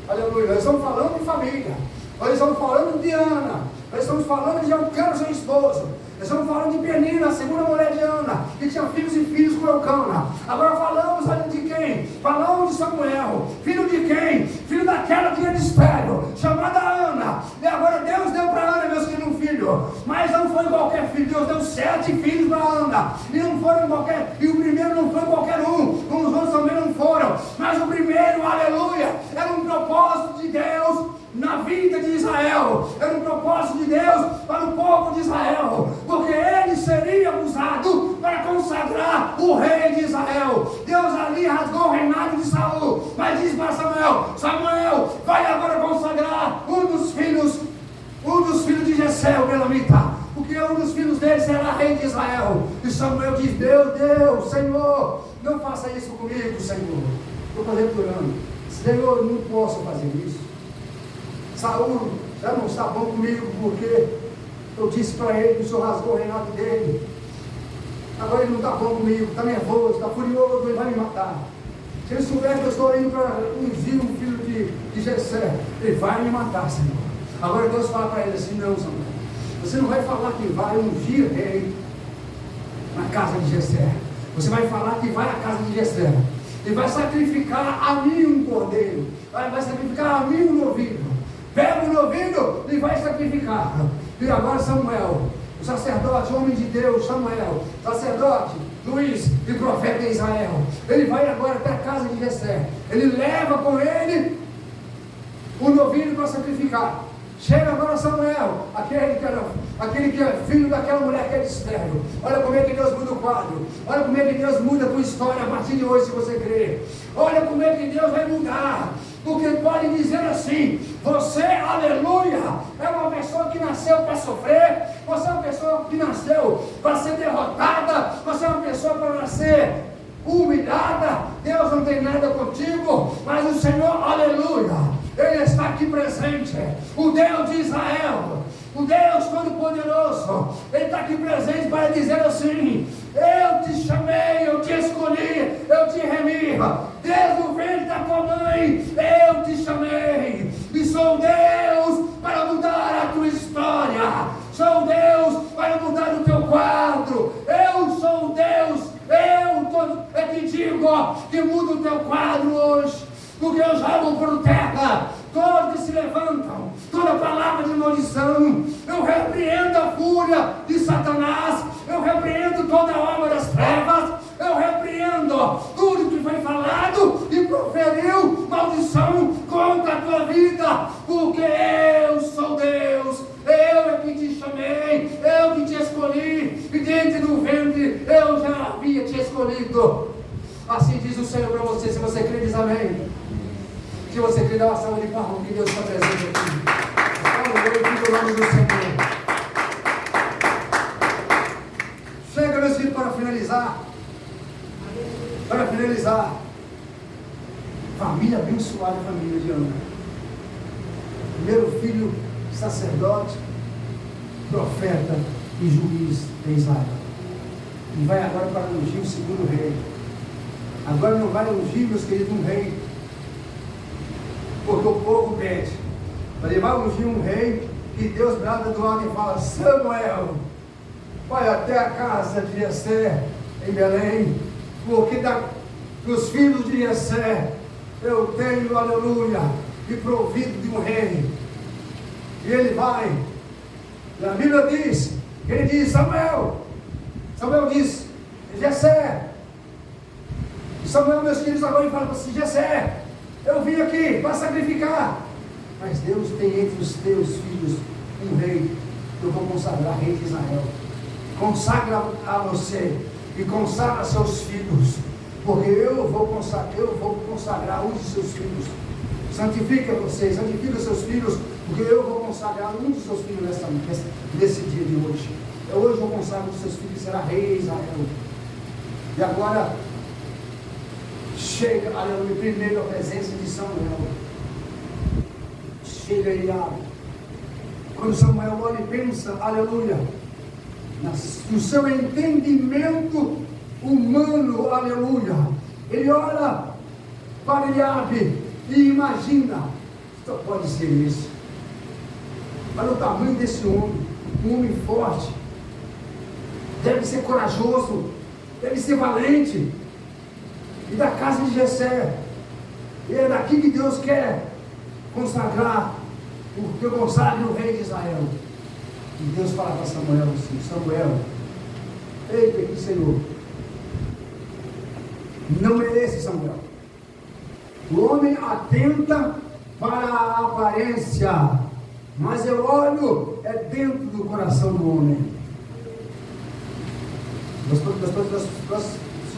Aleluia. Nós estamos falando de família. Nós estamos falando de Ana. Nós estamos falando de Elcana, seu esposo. Nós estamos falando de Penina, a segunda mulher de Ana, que tinha filhos e filhos com Elcana. Agora falamos de quem? Falamos de Samuel. Filho de quem? Filho daquela que era estéril, chamada Ana. E agora Deus deu para Ana, meus queridos, um filho. Mas não foi qualquer filho. Deus deu 7 filhos para Ana. E não foram qualquer. E o primeiro não foi qualquer um. Como os outros também não foram. Mas o primeiro, aleluia, era um propósito de Deus na vida de Israel. Era um propósito de Deus para o povo de Israel, porque ele seria usado para consagrar o rei de Israel. Deus ali rasgou o reinado de Saul, mas disse para Samuel: Samuel, vai agora consagrar um dos filhos de Jessé, o Belamita, porque um dos filhos dele será rei de Israel. E Samuel diz: Deus, Senhor, não faça isso comigo, Senhor. Estou conjecturando, Senhor, não posso fazer isso. Saul já não está bom comigo, porque eu disse para ele que o Senhor rasgou o reinado dele. Agora ele não está bom comigo, está nervoso, está furioso, ele vai me matar. Se ele souber que eu estou indo para ungir um filho de Jessé, ele vai me matar, Senhor. Agora Deus fala para ele assim: não, Samuel, você não vai falar que vai ungir rei na casa de Jessé. Você vai falar que vai à casa de Jessé e vai sacrificar a mim um cordeiro, vai sacrificar a mim um novilho. Pega o novilho e vai sacrificar. E agora Samuel, o sacerdote, homem de Deus, Samuel, sacerdote, juiz e profeta de Israel, ele vai agora até a casa de Jessé. Ele leva com ele o novilho para sacrificar. Chega agora Samuel, aquele que é filho daquela mulher que é estéril. Olha como é que Deus muda o quadro. Olha como é que Deus muda a tua história a partir de hoje, se você crer. Olha como é que Deus vai mudar. Porque pode dizer assim: você, aleluia, é uma pessoa que nasceu para sofrer, você é uma pessoa que nasceu para ser derrotada, você é uma pessoa para nascer humilhada. Deus não tem nada contigo, mas o Senhor, aleluia, Ele está aqui presente. O Deus de Israel, o Deus Todo-Poderoso, Ele está aqui presente para dizer assim: eu te chamei, eu te escolhi, eu te remi. Desde o ventre da tua mãe, eu te chamei. E sou Deus para mudar a tua história. Sou Deus para mudar o teu quadro. Eu sou Deus, eu te digo que muda o teu quadro hoje. Porque eu jogo por terra todos que se levantam, toda palavra de maldição. Eu repreendo a fúria de Satanás aleluia, porque eu sou Deus, eu é que te chamei, eu que te escolhi, e dentro do ventre eu já havia te escolhido. Assim diz o Senhor para você. Se você crê, diz amém. Se você crê, dá uma salva de palmas, que Deus está presente aqui. Glorifica o nome do Senhor. Chega, meus filhos, para finalizar. Para finalizar. Família abençoada, família de Ana. Primeiro filho, sacerdote, profeta e juiz de Israel. E vai agora para ungir o segundo rei. Agora não vai ungir, meus queridos, um rei, porque o povo pede. Ele vai ungir um rei que Deus brada do alto e fala: Samuel, vai até a casa de Jessé em Belém, porque dos filhos de Jessé eu tenho, aleluia, e provido de um rei. E ele vai, e a Bíblia diz, ele diz: Samuel diz: Jessé. E Samuel, meus filhos, agora ele fala para si: Jessé, eu vim aqui para sacrificar, mas Deus tem entre os teus filhos um rei, eu vou consagrar, rei de Israel. Consagra a você e consagra seus filhos, porque eu vou consagrar um de seus filhos. Santifica você, santifica seus filhos, porque eu vou consagrar um dos seus filhos nesse dia de hoje. Hoje eu consagro um dos seus filhos, será rei de Israel. E agora chega, aleluia, primeiro a presença de Samuel. Chega Eliabe. Quando Samuel olha e pensa, aleluia, no seu entendimento humano, aleluia, ele olha para Eliabe e imagina: só pode ser isso. Olha o tamanho desse homem, um homem forte, deve ser corajoso, deve ser valente, e da casa de Jessé. E é daqui que Deus quer consagrar, porque consagre o rei de Israel. E Deus fala para Samuel assim: Samuel, eita aqui, Senhor, não merece, Samuel. O homem atenta para a aparência, mas eu olho dentro do coração do homem. Se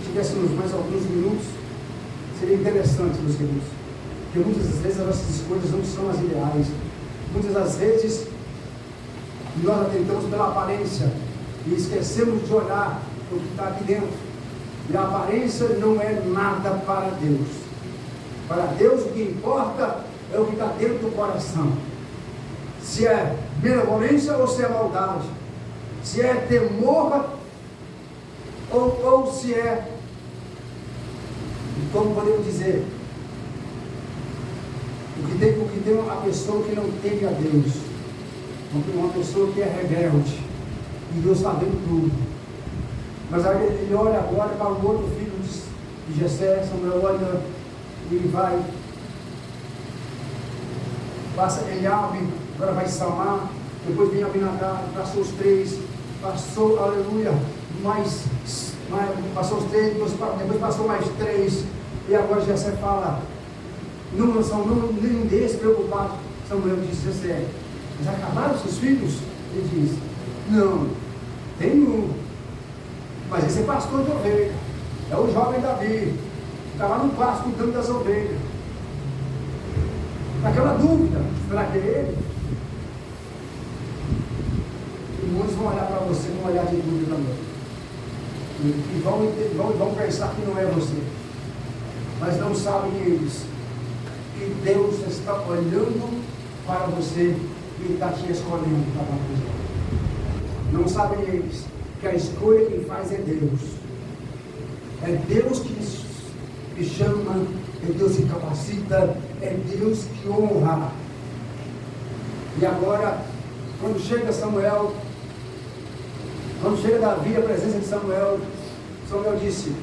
tivéssemos mais alguns minutos, seria interessante, meus queridos, porque muitas das vezes as nossas escolhas não são as ideais. Muitas das vezes nós atentamos pela aparência e esquecemos de olhar o que está aqui dentro. E a aparência não é nada para Deus. Para Deus o que importa é o que está dentro do coração. Se é benevolência ou se é maldade. Se é temor ou se é, como podemos dizer, o que tem uma pessoa que não teme a Deus, uma pessoa que é rebelde, e Deus está vendo tudo. Mas aí ele olha agora para o outro filho de Jessé. Samuel olha e ele vai, passa Eliabe, agora vai Samar, depois vem Abinadab, passou os três, passou, aleluia, passou os três, depois passou mais três, e agora Jessé fala: não são nenhum desses preocupados. Samuel disse: Jessé, já acabaram seus filhos? Ele diz: não, tem um, mas esse é pastor de ovelha, é o jovem Davi, está lá no pasto cuidando das ovelhas. Naquela dúvida, será que é ele? E muitos vão olhar para você com um olhar de dúvida também. E vão pensar que não é você. Mas não sabem eles que Deus está olhando para você e está te escolhendo para uma coisa. Não sabem eles que a escolha quem faz é Deus. É Deus que chama, é Deus que capacita, é Deus que honra. E agora, quando chega Samuel, quando chega Davi, a presença de Samuel disse: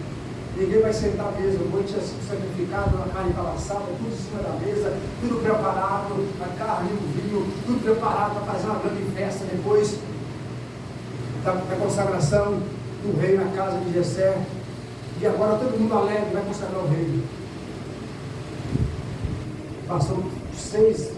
ninguém vai sentar à mesa, o boi tinha sido sacrificado, a carne estava assada, tudo em cima da mesa, tudo preparado, a carne, o vinho, tudo preparado para fazer uma grande festa depois da consagração do rei na casa de Jessé. E agora todo mundo alegre vai consagrar o rei. Passou 6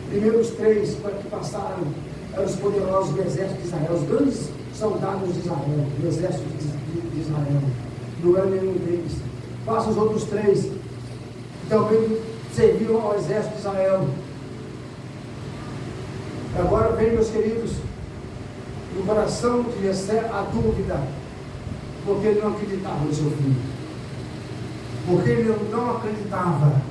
primeiros 3 que passaram eram os poderosos do exército de Israel, os grandes soldados de Israel, do exército de Israel. Não era nenhum deles. Passa os outros 3 que também serviram ao exército de Israel. Agora vem, meus queridos, no coração de Jessé a dúvida, porque ele não acreditava no seu filho, porque ele não acreditava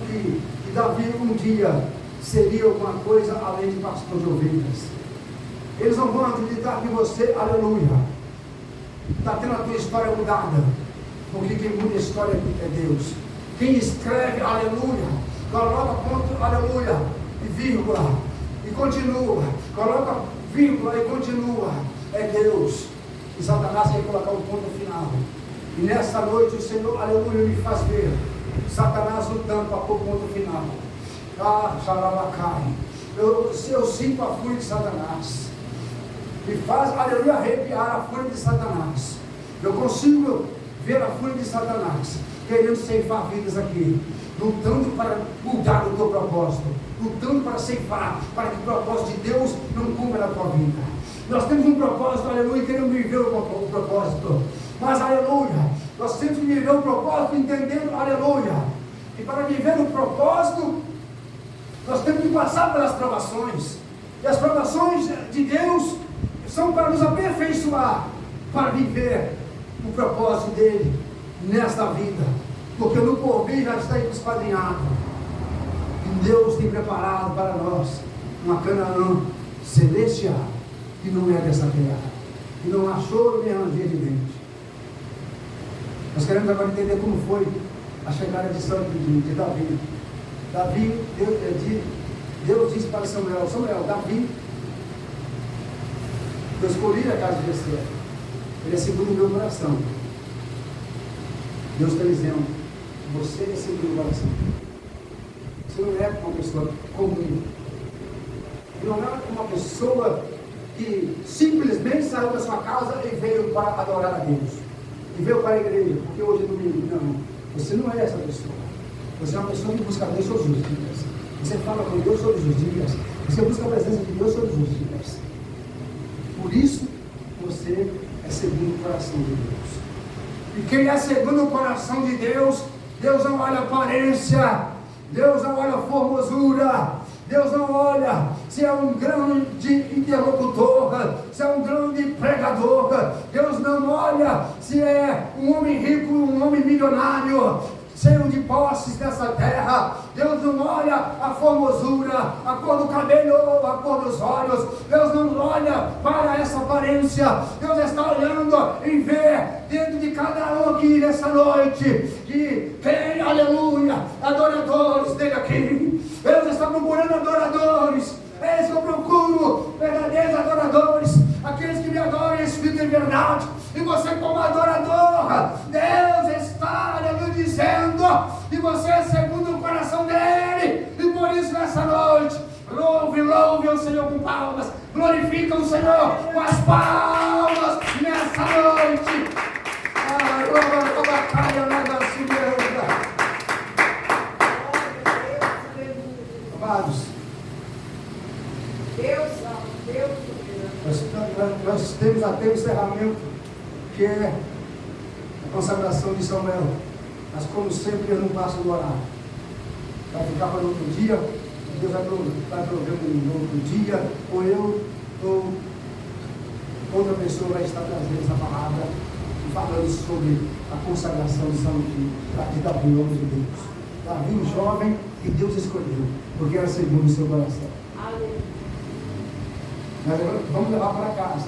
que Davi um dia seria alguma coisa além de pastor de ovelhas. Eles não vão acreditar que você, aleluia, está tendo a tua história mudada, porque quem muda a história é Deus. Quem escreve, aleluia, coloca ponto, aleluia, e vírgula, e continua, coloca vírgula e continua, é Deus. E Satanás quer colocar um ponto final. E nessa noite o Senhor, aleluia, me faz ver Satanás lutando para pôr ponto final. Ah, xarabacai. Eu sinto a fúria de Satanás. Me faz, aleluia, arrepiar a fúria de Satanás. Eu consigo ver a fúria de Satanás querendo ceifar vidas aqui, lutando para mudar o teu propósito, lutando para ceifar, para que o propósito de Deus não cumpra na tua vida. Nós temos um propósito, aleluia, queremos viver o propósito, mas aleluia, nós temos que viver o propósito entendendo, aleluia, e para viver o propósito nós temos que passar pelas provações, e as provações de Deus são para nos aperfeiçoar, para viver o propósito dele nesta vida, porque no porvir já está esquadrinhado, e Deus tem preparado para nós uma Canaã celestial, que não é dessa terra, que não há choro nem ranger de dente. Nós queremos agora entender como foi a chegada de Davi. Deus disse para Samuel, Davi, eu escolhi a casa de Jessé, ele é segundo o meu coração. Deus está dizendo, você é segundo o coração. Você não é uma pessoa comum, não é uma pessoa que simplesmente saiu da sua casa e veio para adorar a Deus, e veio para a igreja, porque hoje é domingo. Não, você não é essa pessoa. Você é uma pessoa que busca Deus todos os dias. Você fala com Deus todos os dias. Você busca a presença de Deus todos os dias. Por isso, você é segundo o coração de Deus. E quem é segundo o coração de Deus, Deus não olha a aparência, Deus não olha a formosura, Deus não olha se é um grande interlocutor, se é um grande pregador, Deus não olha se é um homem rico, um homem milionário, cheio de posses nessa terra. Deus não olha a formosura, a cor do cabelo, a cor dos olhos. Deus não olha para essa aparência. Deus está olhando e vê dentro de cada um aqui nessa noite que tem, aleluia, adoradores dele aqui. Deus está procurando adoradores. É isso que eu procuro, verdadeiros adoradores, aqueles que me adoram em espírito e verdade. E você, como adorador, Deus está, aleluia, dizendo que você é segundo o coração dele. E por isso nessa noite, louve o Senhor com palmas, glorifica o Senhor com as palmas nessa noite. Amados, nós temos até o encerramento, que é a consagração de Samuel. Mas como sempre eu não passo do horário. Vai ficar para outro dia, Deus vai programando no outro dia, ou eu, ou outra pessoa vai estar trazendo essa palavra e falando sobre a consagração de Davi, o homem de Deus. Davi, um jovem que Deus escolheu, porque era segundo o seu coração. Mas vamos levar para casa.